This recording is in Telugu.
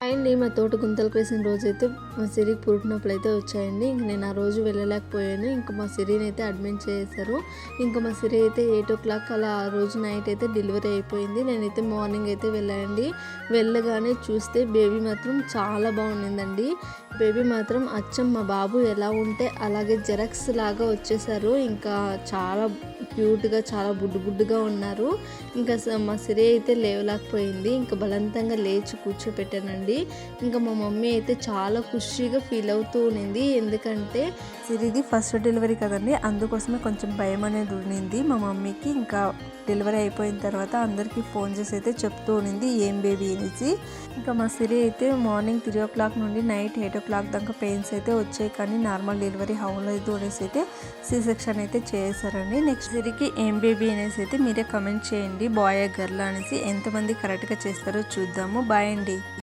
అండ్ మా తోట గుంతలకు వేసిన రోజైతే మా సిరికి పురుటినొప్పులు అయితే వచ్చాయండి. ఇంక నేను ఆ రోజు వెళ్ళలేకపోయాను. ఇంకా మా సిరిని అయితే అడ్మిట్ చేశారు. ఇంకా మా సిరి అయితే 8 అలా ఆ రోజు నైట్ అయితే డెలివరీ అయిపోయింది. నేనైతే మార్నింగ్ అయితే వెళ్ళానండి. వెళ్ళగానే చూస్తే బేబీ మాత్రం చాలా బాగుండిందండి. బేబీ మాత్రం అచ్చం మా బాబు ఎలా ఉంటే అలాగే జెరాక్స్ లాగా వచ్చేసారు. ఇంకా చాలా క్యూట్గా చాలా బుడ్డుగా ఉన్నారు. ఇంకా మా సిరి అయితే లేవలేకపోయింది. ఇంకా బలవంతంగా లేచి కూర్చోపెట్టానండి. ఇంకా మా మమ్మీ అయితే చాలా ఖుషిగా ఫీల్ అవుతూ ఉన్నింది. ఎందుకంటే సిరిది ఫస్ట్ డెలివరీ కదండి, అందుకోసమే కొంచెం భయం అనేది ఉన్నింది మా మమ్మీకి. ఇంకా డెలివరీ అయిపోయిన తర్వాత అందరికీ ఫోన్ చేసి అయితే చెప్తూ ఉన్నింది ఏం బేబీ అనేసి. ఇంకా మా సిరి అయితే మార్నింగ్ 3 నుండి నైట్ 8 దాకా పెయిన్స్ అయితే వచ్చాయి, కానీ నార్మల్ డెలివరీ అవ్వలేదు అనేసి అయితే సి సెక్షన్ అయితే చేశారండి. నెక్స్ట్ సిరికి ఏం బేబీ అనేసి అయితే మీరే కమెంట్ చేయండి, బాయ్ గర్ల్ అనేసి. ఎంతమంది కరెక్ట్గా చేస్తారో చూద్దాము. బాయ్ అండి.